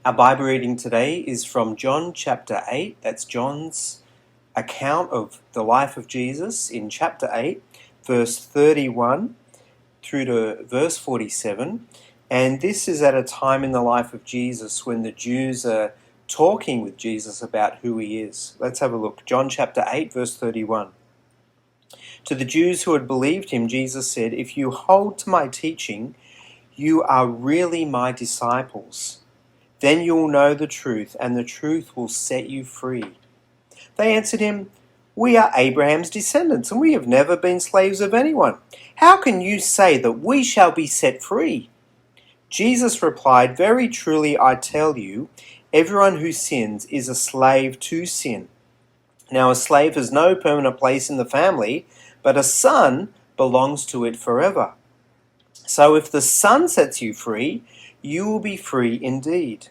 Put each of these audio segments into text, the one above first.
Our Bible reading today is from John chapter 8. That's John's account of the life of Jesus in chapter 8, verse 31 through to verse 47. And this is at a time in the life of Jesus when the Jews are talking with Jesus about who he is. Let's have a look. John chapter 8, verse 31. To the Jews who had believed him, Jesus said, "If you hold to my teaching, you are really my disciples. Then you will know the truth, and the truth will set you free." They answered him, "We are Abraham's descendants, and we have never been slaves of anyone. How can you say that we shall be set free?" Jesus replied, "Very truly I tell you, everyone who sins is a slave to sin. Now a slave has no permanent place in the family, but a son belongs to it forever. So if the Son sets you free, you will be free indeed.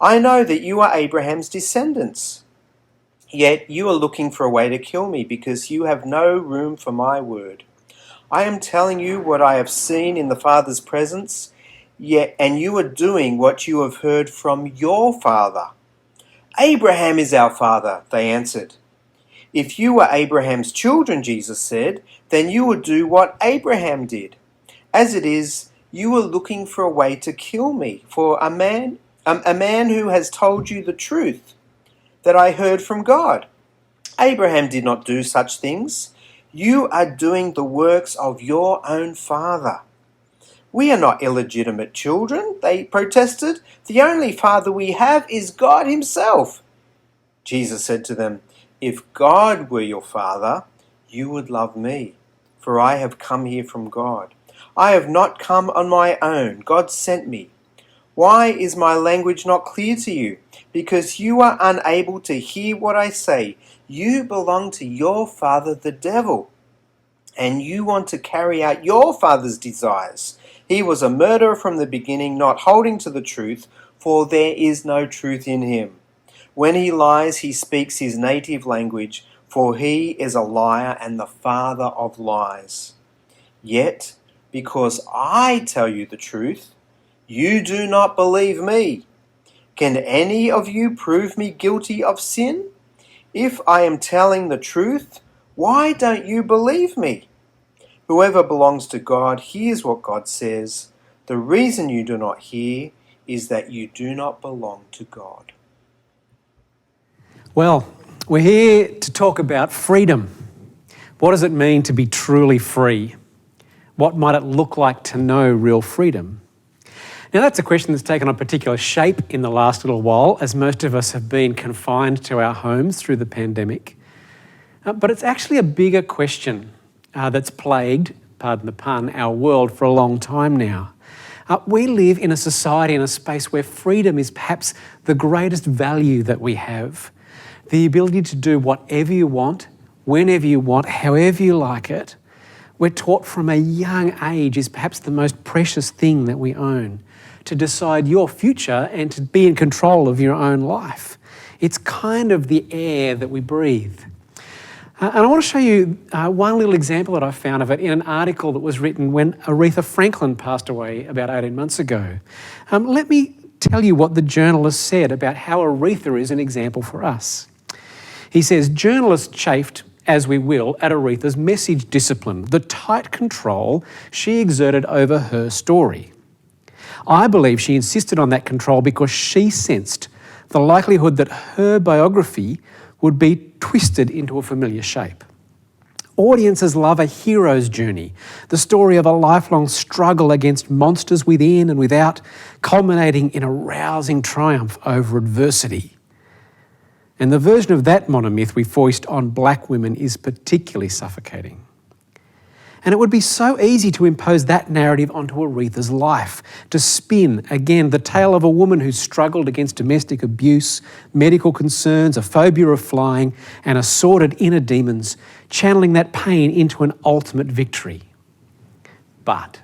I know that you are Abraham's descendants, yet you are looking for a way to kill me because you have no room for my word. I am telling you what I have seen in the Father's presence, and you are doing what you have heard from your father." "Abraham is our father," they answered. "If you were Abraham's children," Jesus said, "then you would do what Abraham did. As it is, you are looking for a way to kill me, for a man who has told you the truth that I heard from God. Abraham did not do such things. You are doing the works of your own father." "We are not illegitimate children," they protested. "The only father we have is God himself." Jesus said to them, "If God were your father, you would love me, for I have come here from God. I have not come on my own. God sent me. Why is my language not clear to you? Because you are unable to hear what I say. You belong to your father, the devil, and you want to carry out your father's desires. He was a murderer from the beginning, not holding to the truth, for there is no truth in him. When he lies, he speaks his native language, for he is a liar and the father of lies. Yet, because I tell you the truth, you do not believe me. Can any of you prove me guilty of sin? If I am telling the truth, why don't you believe me? Whoever belongs to God hears what God says. The reason you do not hear is that you do not belong to God." Well, we're here to talk about freedom. What does it mean to be truly free? What might it look like to know real freedom? Now, that's a question that's taken on particular shape in the last little while, as most of us have been confined to our homes through the pandemic. But it's actually a bigger question that's plagued, pardon the pun, our world for a long time now. We live in a society, in a space where freedom is perhaps the greatest value that we have. The ability to do whatever you want, whenever you want, however you like it. We're taught from a young age is perhaps the most precious thing that we own, to decide your future and to be in control of your own life. It's kind of the air that we breathe. And I want to show you one little example that I found of it in an article that was written when Aretha Franklin passed away about 18 months ago. Let me tell you what the journalist said about how Aretha is an example for us. He says, "Journalists chafed, as we will, at Aretha's message discipline, the tight control she exerted over her story. I believe she insisted on that control because she sensed the likelihood that her biography would be twisted into a familiar shape. Audiences love a hero's journey, the story of a lifelong struggle against monsters within and without, culminating in a rousing triumph over adversity. And the version of that monomyth we foist on black women is particularly suffocating. And it would be so easy to impose that narrative onto Aretha's life, to spin, again, the tale of a woman who struggled against domestic abuse, medical concerns, a phobia of flying, and assorted inner demons, channeling that pain into an ultimate victory. But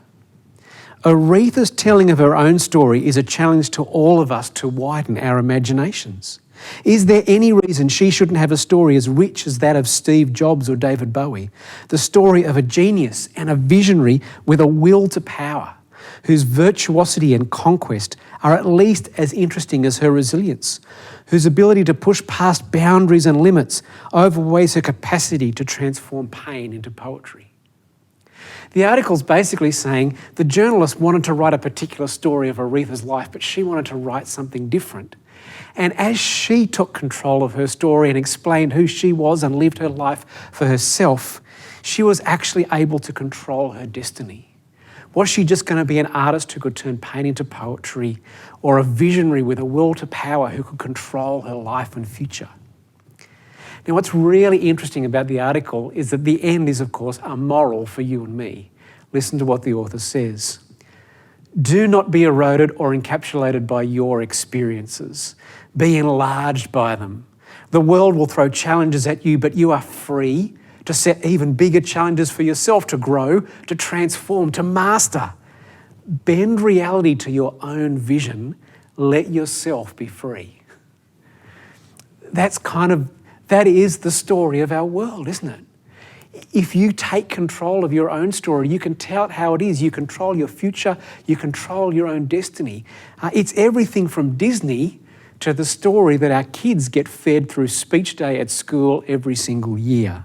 Aretha's telling of her own story is a challenge to all of us to widen our imaginations. Is there any reason she shouldn't have a story as rich as that of Steve Jobs or David Bowie? The story of a genius and a visionary with a will to power, whose virtuosity and conquest are at least as interesting as her resilience, whose ability to push past boundaries and limits overweighs her capacity to transform pain into poetry. The article's basically saying the journalist wanted to write a particular story of Aretha's life, but she wanted to write something different. And as she took control of her story and explained who she was and lived her life for herself, she was actually able to control her destiny. Was she just going to be an artist who could turn pain into poetry, or a visionary with a will to power who could control her life and future? Now, what's really interesting about the article is that the end is, of course, a moral for you and me. Listen to what the author says. Do not be eroded or encapsulated by your experiences. Be enlarged by them. The world will throw challenges at you, but you are free to set even bigger challenges for yourself, to grow, to transform, to master. Bend reality to your own vision. Let yourself be free. That is the story of our world, isn't it? If you take control of your own story, you can tell it how it is. You control your future. You control your own destiny. It's everything from Disney to the story that our kids get fed through speech day at school every single year.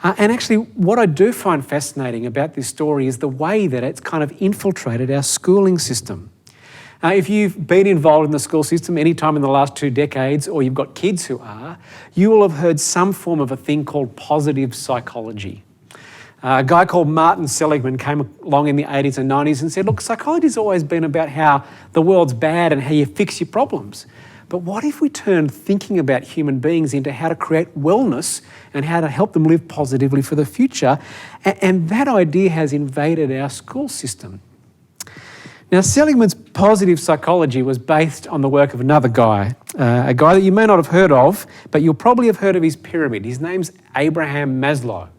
And actually, what I do find fascinating about this story is the way that it's kind of infiltrated our schooling system. If you've been involved in the school system any time in the last 2 decades, or you've got kids who are, you will have heard some form of a thing called positive psychology. A guy called Martin Seligman came along in the 80s and 90s and said, look, psychology's always been about how the world's bad and how you fix your problems. But what if we turned thinking about human beings into how to create wellness and how to help them live positively for the future? And that idea has invaded our school system. Now, Seligman's positive psychology was based on the work of another guy, a guy that you may not have heard of, but you'll probably have heard of his pyramid. His name's Abraham Maslow.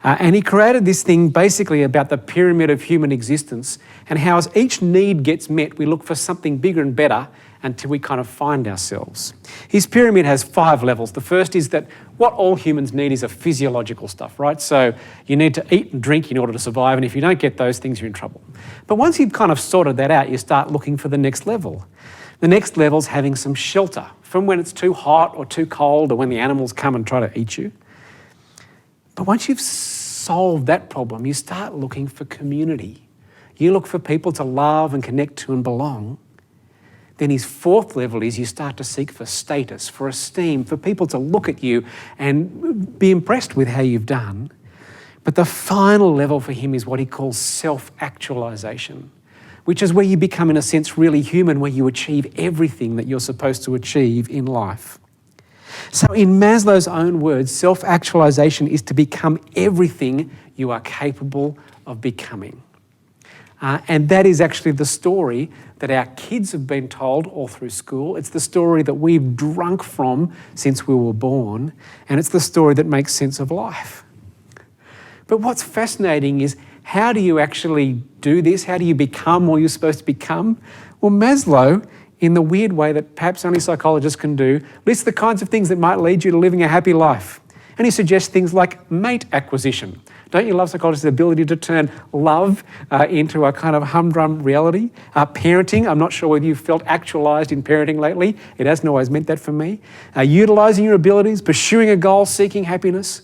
And he created this thing basically about the pyramid of human existence and how as each need gets met, we look for something bigger and better until we kind of find ourselves. His pyramid has 5 levels. The first is that what all humans need is a physiological stuff, right? So you need to eat and drink in order to survive, and if you don't get those things, you're in trouble. But once you've kind of sorted that out, you start looking for the next level. The next level's having some shelter from when it's too hot or too cold or when the animals come and try to eat you. But once you've solved that problem, you start looking for community. You look for people to love and connect to and belong. Then his 4th level is you start to seek for status, for esteem, for people to look at you and be impressed with how you've done. But the final level for him is what he calls self-actualization, which is where you become, in a sense, really human, where you achieve everything that you're supposed to achieve in life. So in Maslow's own words, self-actualization is to become everything you are capable of becoming. And that is actually the story that our kids have been told all through school. It's the story that we've drunk from since we were born, and it's the story that makes sense of life. But what's fascinating is, how do you actually do this? How do you become what you're supposed to become? Well, Maslow, in the weird way that perhaps only psychologists can do, lists the kinds of things that might lead you to living a happy life. And he suggests things like mate acquisition. Don't you love psychologists' ability to turn love into a kind of humdrum reality? Parenting, I'm not sure whether you've felt actualised in parenting lately. It hasn't always meant that for me. Utilising your abilities, pursuing a goal, seeking happiness.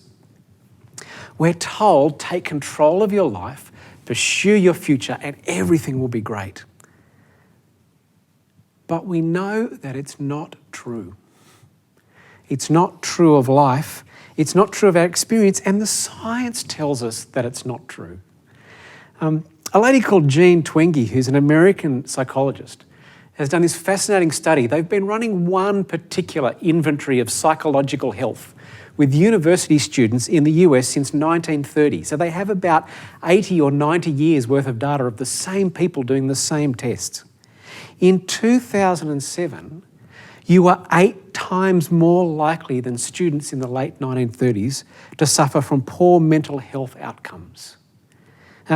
We're told, take control of your life, pursue your future, and everything will be great. But we know that it's not true. It's not true of life. It's not true of our experience, and the science tells us that it's not true. A lady called Jean Twenge, who's an American psychologist, has done this fascinating study. They've been running one particular inventory of psychological health with university students in the US since 1930. So they have about 80 or 90 years worth of data of the same people doing the same tests. In 2007, you were 8 times more likely than students in the late 1930s to suffer from poor mental health outcomes.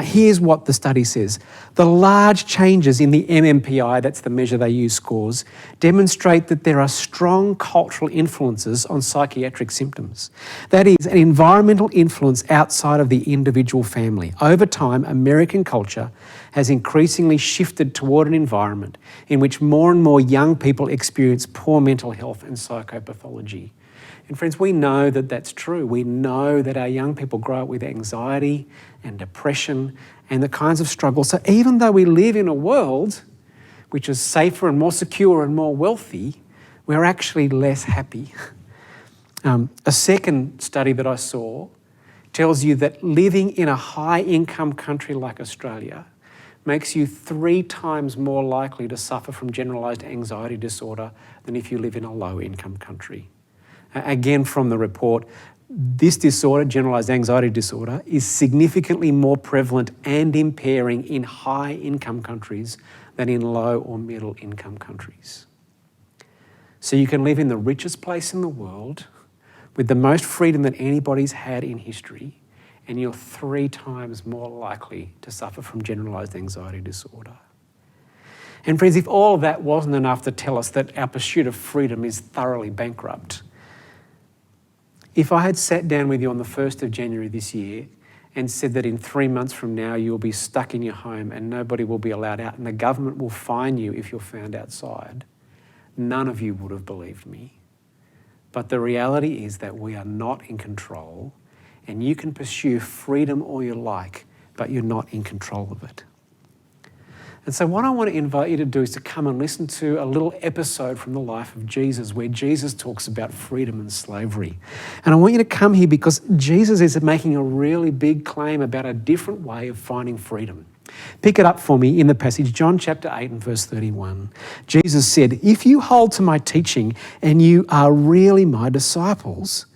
Here's what the study says. The large changes in the MMPI, that's the measure they use, scores, demonstrate that there are strong cultural influences on psychiatric symptoms. That is, an environmental influence outside of the individual family. Over time, American culture has increasingly shifted toward an environment in which more and more young people experience poor mental health and psychopathology. And friends, we know that that's true. We know that our young people grow up with anxiety and depression and the kinds of struggles. So even though we live in a world which is safer and more secure and more wealthy, we're actually less happy. A second study that I saw tells you that living in a high-income country like Australia makes you 3 times more likely to suffer from generalised anxiety disorder than if you live in a low-income country. Again, from the report, this disorder, generalised anxiety disorder, is significantly more prevalent and impairing in high-income countries than in low or middle-income countries. So you can live in the richest place in the world with the most freedom that anybody's had in history, and you're 3 times more likely to suffer from generalised anxiety disorder. And friends, if all of that wasn't enough to tell us that our pursuit of freedom is thoroughly bankrupt, if I had sat down with you on the 1st of January this year and said that in 3 months from now you'll be stuck in your home and nobody will be allowed out and the government will fine you if you're found outside, none of you would have believed me. But the reality is that we are not in control, and you can pursue freedom all you like, but you're not in control of it. And so what I want to invite you to do is to come and listen to a little episode from the life of Jesus where Jesus talks about freedom and slavery. And I want you to come here because Jesus is making a really big claim about a different way of finding freedom. Pick it up for me in the passage, John chapter 8 and verse 31. Jesus said, "If you hold to my teaching and you are really my disciples,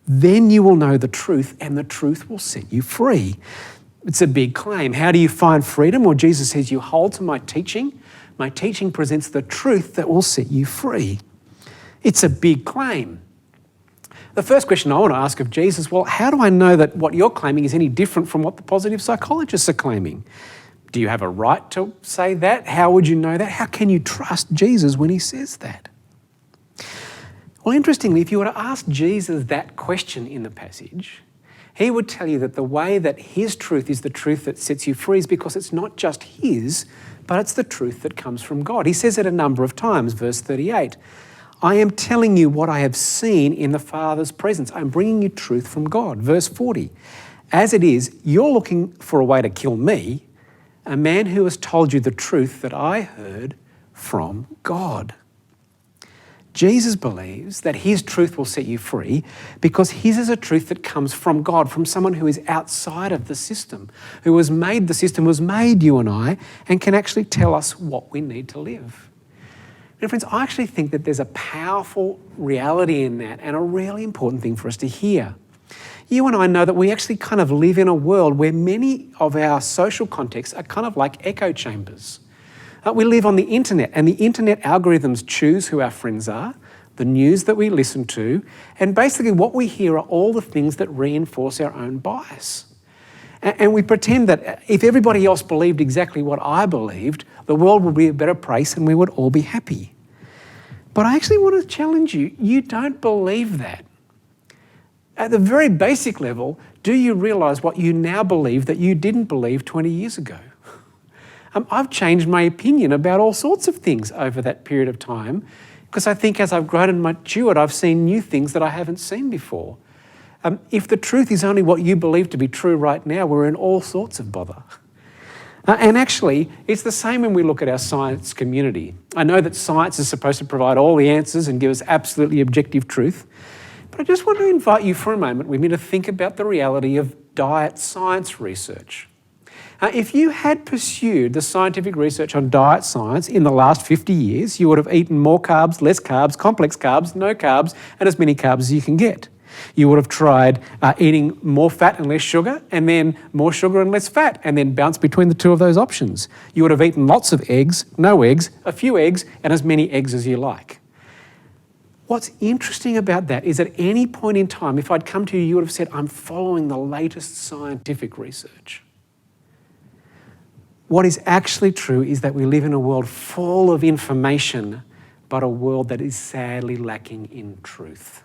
then you will know the truth and the truth will set you free." It's a big claim. How do you find freedom? Well, Jesus says, you hold to my teaching. My teaching presents the truth that will set you free. It's a big claim. The first question I want to ask of Jesus, well, how do I know that what you're claiming is any different from what the positive psychologists are claiming? Do you have a right to say that? How would you know that? How can you trust Jesus when he says that? Well, interestingly, if you were to ask Jesus that question in the passage, he would tell you that the way that his truth is the truth that sets you free is because it's not just his, but it's the truth that comes from God. He says it a number of times, verse 38. I am telling you what I have seen in the Father's presence. I'm bringing you truth from God. Verse 40. As it is, you're looking for a way to kill me, a man who has told you the truth that I heard from God. Jesus believes that his truth will set you free because his is a truth that comes from God, from someone who is outside of the system, who has made the system, who has made you and I, and can actually tell us what we need to live. And friends, I actually think that there's a powerful reality in that and a really important thing for us to hear. You and I know that we actually kind of live in a world where many of our social contexts are kind of like echo chambers. We live on the internet, and the internet algorithms choose who our friends are, the news that we listen to, and basically what we hear are all the things that reinforce our own bias. And we pretend that if everybody else believed exactly what I believed, the world would be a better place and we would all be happy. But I actually want to challenge you, you don't believe that. At the very basic level, do you realise what you now believe that you didn't believe 20 years ago? I've changed my opinion about all sorts of things over that period of time because I think as I've grown and matured, I've seen new things that I haven't seen before. If the truth is only what you believe to be true right now, we're in all sorts of bother. And actually, it's the same when we look at our science community. I know that science is supposed to provide all the answers and give us absolutely objective truth, but I just want to invite you for a moment with me to think about the reality of diet science research. If you had pursued the scientific research on diet science in the last 50 years, you would have eaten more carbs, less carbs, complex carbs, no carbs, and as many carbs as you can get. You would have tried eating more fat and less sugar, and then more sugar and less fat, and then bounce between the two of those options. You would have eaten lots of eggs, no eggs, a few eggs, and as many eggs as you like. What's interesting about that is at any point in time, if I'd come to you, you would have said, I'm following the latest scientific research. What is actually true is that we live in a world full of information, but a world that is sadly lacking in truth.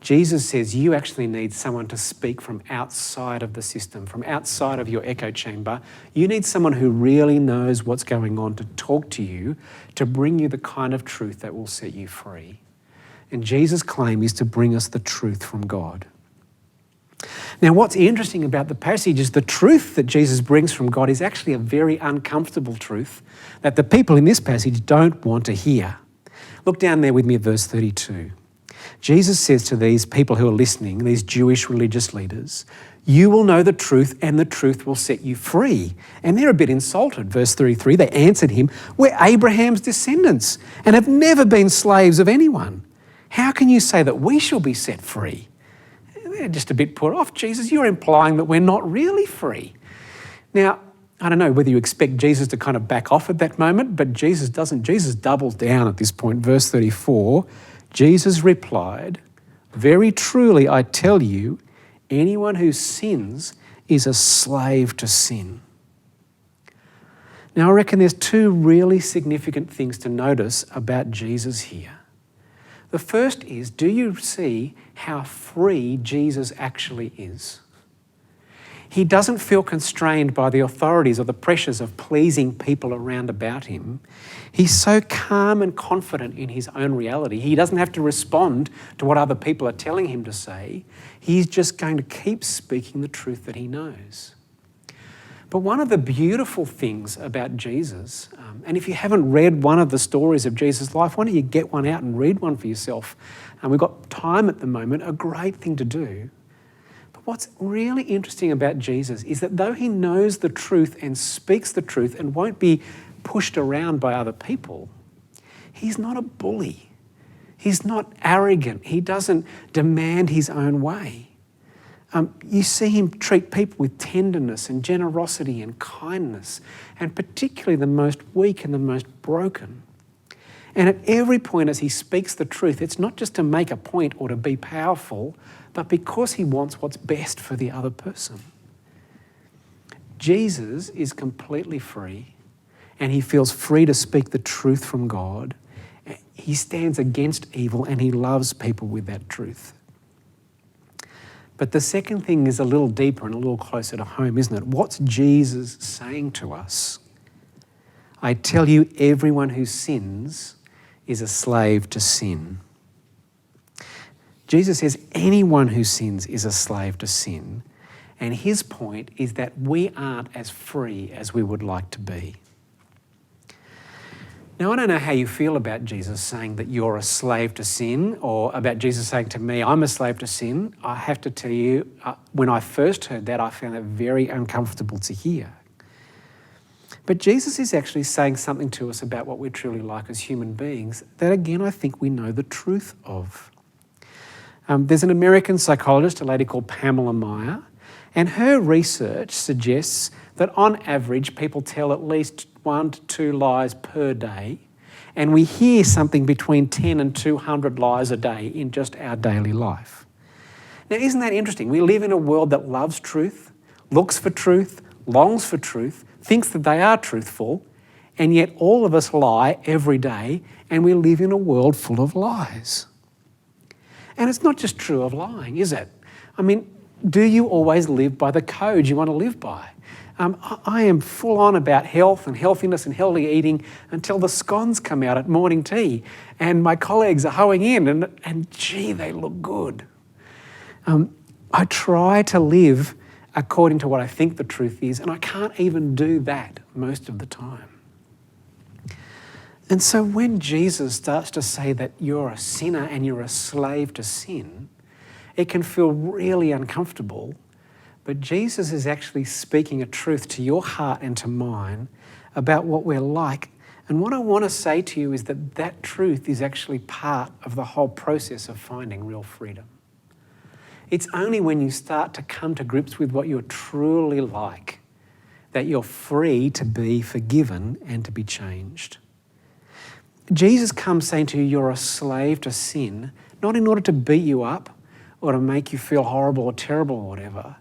Jesus says you actually need someone to speak from outside of the system, from outside of your echo chamber. You need someone who really knows what's going on to talk to you, to bring you the kind of truth that will set you free. And Jesus' claim is to bring us the truth from God. Now, what's interesting about the passage is the truth that Jesus brings from God is actually a very uncomfortable truth that the people in this passage don't want to hear. Look down there with me at verse 32. Jesus says to these people who are listening, these Jewish religious leaders, you will know the truth and the truth will set you free. And they're a bit insulted. Verse 33, they answered him, we're Abraham's descendants and have never been slaves of anyone. How can you say that we shall be set free? They're just a bit put off. Jesus, you're implying that we're not really free. Now, I don't know whether you expect Jesus to kind of back off at that moment, but Jesus doesn't. Jesus doubles down at this point. Verse 34, Jesus replied, very truly I tell you, anyone who sins is a slave to sin. Now I reckon there's two really significant things to notice about Jesus here. The first is, do you see how free Jesus actually is? He doesn't feel constrained by the authorities or the pressures of pleasing people around about him. He's so calm and confident in his own reality. He doesn't have to respond to what other people are telling him to say. He's just going to keep speaking the truth that he knows. But one of the beautiful things about Jesus, and if you haven't read one of the stories of Jesus' life, why don't you get one out and read one for yourself? And we've got time at the moment, a great thing to do. What's really interesting about Jesus is that though he knows the truth and speaks the truth and won't be pushed around by other people, he's not a bully. He's not arrogant. He doesn't demand his own way. You see him treat people with tenderness and generosity and kindness, and particularly the most weak and the most broken. And at every point as he speaks the truth, it's not just to make a point or to be powerful, but because he wants what's best for the other person. Jesus is completely free, and he feels free to speak the truth from God. He stands against evil, and he loves people with that truth. But the second thing is a little deeper and a little closer to home, isn't it? What's Jesus saying to us? I tell you, everyone who sins is a slave to sin. Jesus says anyone who sins is a slave to sin. And his point is that we aren't as free as we would like to be. Now, I don't know how you feel about Jesus saying that you're a slave to sin, or about Jesus saying to me, I'm a slave to sin. I have to tell you, when I first heard that, I found it very uncomfortable to hear. But Jesus is actually saying something to us about what we're truly like as human beings that, again, I think we know the truth of. There's an American psychologist, a lady called Pamela Meyer, and her research suggests that on average people tell at least 1 to 2 lies per day, and we hear something between 10 and 200 lies a day in just our daily life. Now, isn't that interesting? We live in a world that loves truth, looks for truth, longs for truth, thinks that they are truthful, and yet all of us lie every day, and we live in a world full of lies. And it's not just true of lying, is it? I mean, do you always live by the code you want to live by? I am full on about health and healthiness and healthy eating until the scones come out at morning tea and my colleagues are hoeing in and gee, they look good. I try to live according to what I think the truth is, and I can't even do that most of the time. And so when Jesus starts to say that you're a sinner and you're a slave to sin, it can feel really uncomfortable, but Jesus is actually speaking a truth to your heart and to mine about what we're like. And what I want to say to you is that that truth is actually part of the whole process of finding real freedom. It's only when you start to come to grips with what you're truly like that you're free to be forgiven and to be changed. Jesus comes saying to you, you're a slave to sin, not in order to beat you up or to make you feel horrible or terrible or whatever,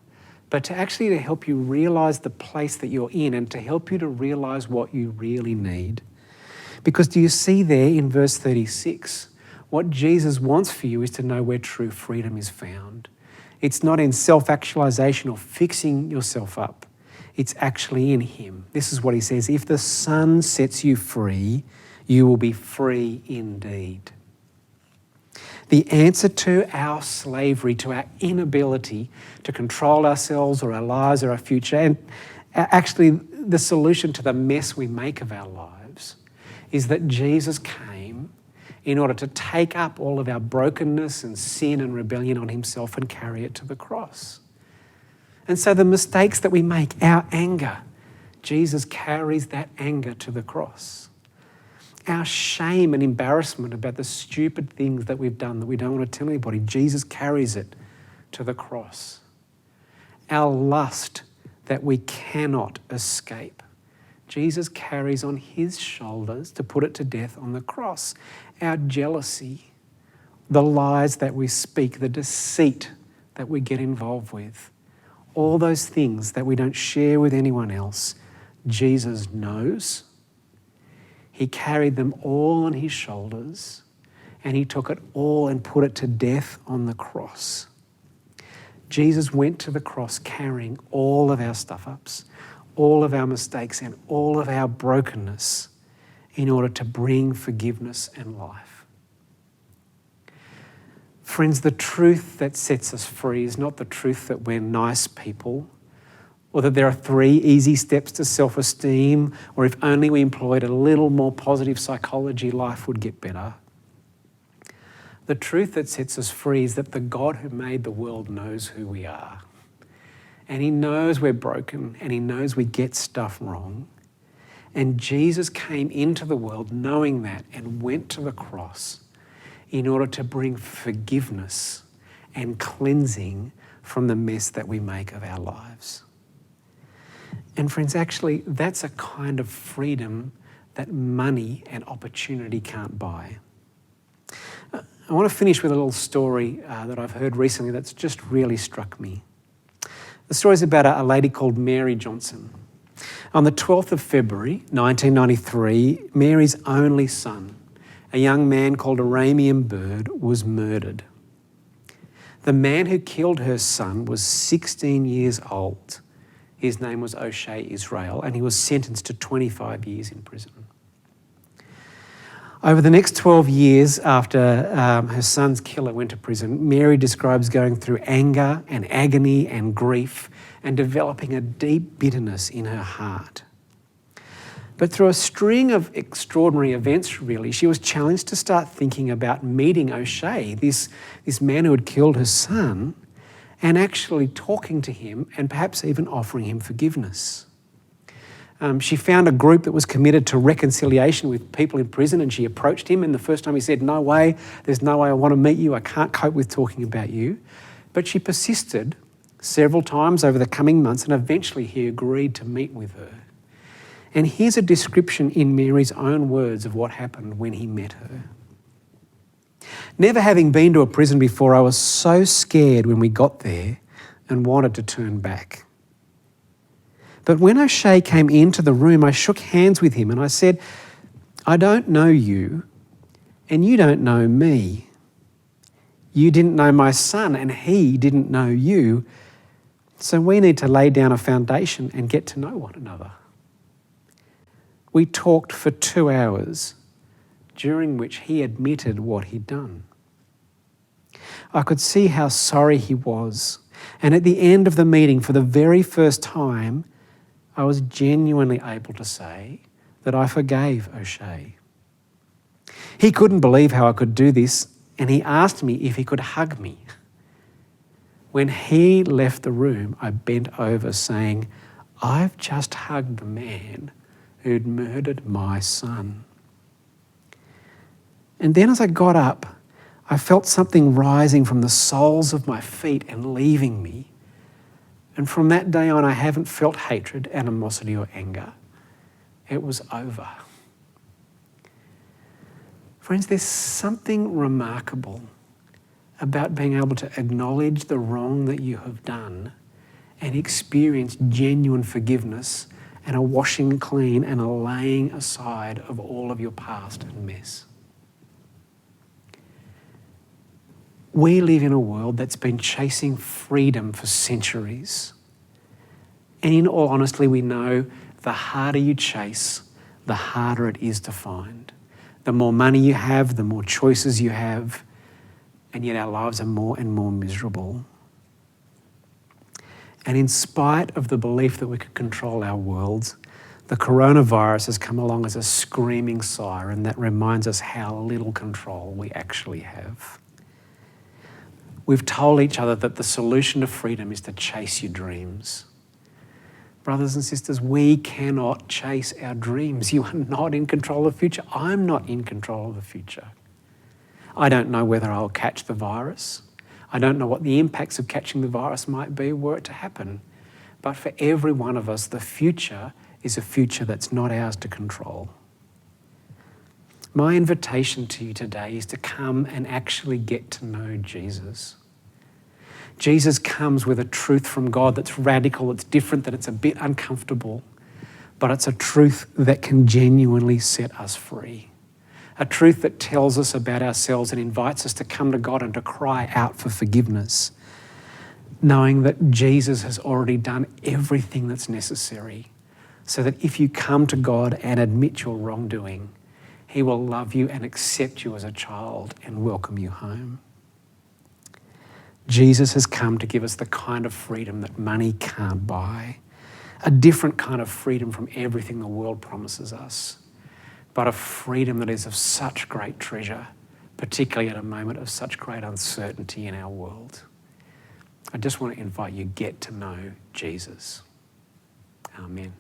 but to actually help you realize the place that you're in and to help you to realize what you really need. Because do you see there in verse 36, what Jesus wants for you is to know where true freedom is found. It's not in self-actualization or fixing yourself up. It's actually in him. This is what he says, if the Son sets you free, you will be free indeed. The answer to our slavery, to our inability to control ourselves or our lives or our future, and actually the solution to the mess we make of our lives, is that Jesus came in order to take up all of our brokenness and sin and rebellion on himself and carry it to the cross. And so the mistakes that we make, our anger, Jesus carries that anger to the cross. Our shame and embarrassment about the stupid things that we've done that we don't want to tell anybody, Jesus carries it to the cross. Our lust that we cannot escape, Jesus carries on his shoulders to put it to death on the cross. Our jealousy, the lies that we speak, the deceit that we get involved with, all those things that we don't share with anyone else, Jesus knows. He carried them all on his shoulders and he took it all and put it to death on the cross. Jesus went to the cross carrying all of our stuff-ups, all of our mistakes and all of our brokenness in order to bring forgiveness and life. Friends, the truth that sets us free is not the truth that we're nice people, or that there are 3 easy steps to self-esteem, or if only we employed a little more positive psychology, life would get better. The truth that sets us free is that the God who made the world knows who we are. And he knows we're broken, and he knows we get stuff wrong. And Jesus came into the world knowing that and went to the cross in order to bring forgiveness and cleansing from the mess that we make of our lives. And friends, actually, that's a kind of freedom that money and opportunity can't buy. I want to finish with a little story that I've heard recently that's just really struck me. The story is about a lady called Mary Johnson. On the 12th of February, 1993, Mary's only son, a young man called Aramean Bird, was murdered. The man who killed her son was 16 years old. His name was O'Shea Israel, and he was sentenced to 25 years in prison. Over the next 12 years after her son's killer went to prison, Mary describes going through anger and agony and grief and developing a deep bitterness in her heart. But through a string of extraordinary events, really, she was challenged to start thinking about meeting O'Shea, this man who had killed her son, and actually talking to him and perhaps even offering him forgiveness. She found a group that was committed to reconciliation with people in prison, and she approached him, and the first time he said, "No way, there's no way I want to meet you, I can't cope with talking about you." But she persisted several times over the coming months, and eventually he agreed to meet with her. And here's a description in Mary's own words of what happened when he met her. "Never having been to a prison before, I was so scared when we got there and wanted to turn back. But when O'Shea came into the room, I shook hands with him and I said, 'I don't know you and you don't know me. You didn't know my son and he didn't know you. So we need to lay down a foundation and get to know one another.' We talked for 2 hours, during which he admitted what he'd done. I could see how sorry he was, and at the end of the meeting, for the very first time, I was genuinely able to say that I forgave O'Shea. He couldn't believe how I could do this, and he asked me if he could hug me. When he left the room, I bent over saying, 'I've just hugged the man who'd murdered my son.' And then as I got up, I felt something rising from the soles of my feet and leaving me. And from that day on, I haven't felt hatred, animosity, or anger. It was over." Friends, there's something remarkable about being able to acknowledge the wrong that you have done and experience genuine forgiveness and a washing clean and a laying aside of all of your past and mess. We live in a world that's been chasing freedom for centuries. And in all honesty, we know the harder you chase, the harder it is to find. The more money you have, the more choices you have, and yet our lives are more and more miserable. And in spite of the belief that we could control our world, the coronavirus has come along as a screaming siren that reminds us how little control we actually have. We've told each other that the solution to freedom is to chase your dreams. Brothers and sisters, we cannot chase our dreams. You are not in control of the future. I'm not in control of the future. I don't know whether I'll catch the virus. I don't know what the impacts of catching the virus might be were it to happen. But for every one of us, the future is a future that's not ours to control. My invitation to you today is to come and actually get to know Jesus. Jesus comes with a truth from God that's radical, it's different, that it's a bit uncomfortable, but it's a truth that can genuinely set us free. A truth that tells us about ourselves and invites us to come to God and to cry out for forgiveness, knowing that Jesus has already done everything that's necessary, so that if you come to God and admit your wrongdoing, He will love you and accept you as a child and welcome you home. Jesus has come to give us the kind of freedom that money can't buy, a different kind of freedom from everything the world promises us, but a freedom that is of such great treasure, particularly at a moment of such great uncertainty in our world. I just want to invite you, get to know Jesus. Amen.